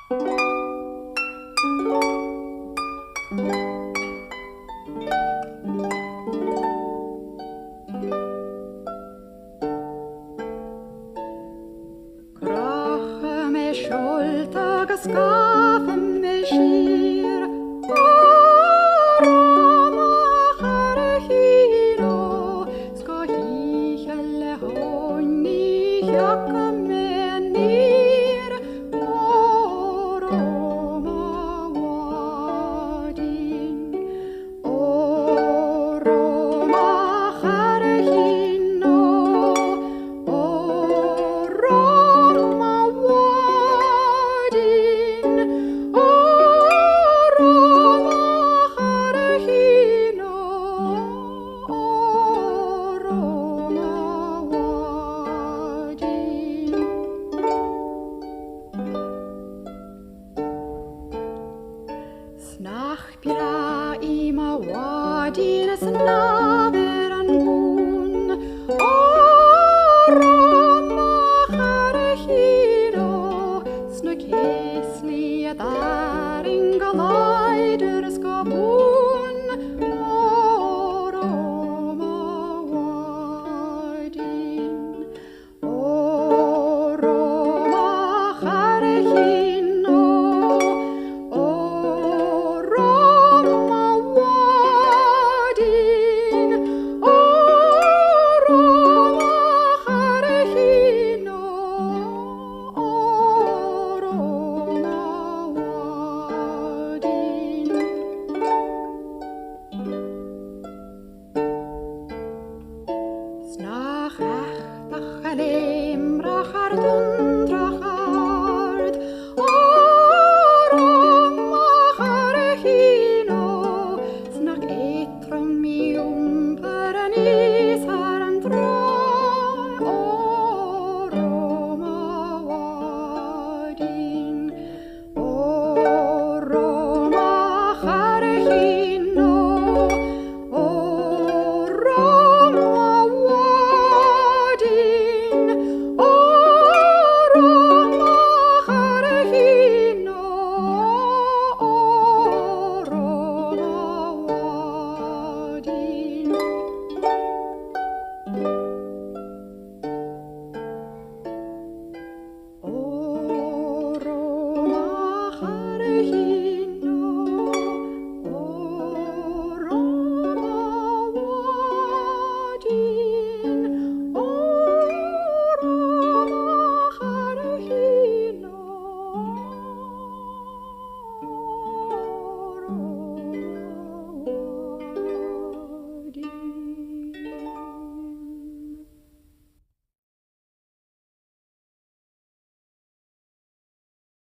Kroche me skjolta ga skaffe me skir Roma herre hiro Ska hikjelle honni jakka me nir Roma wadin Roma herre hino Roma wadin Roma herre hino Roma wadin Snach pira ima wadin snach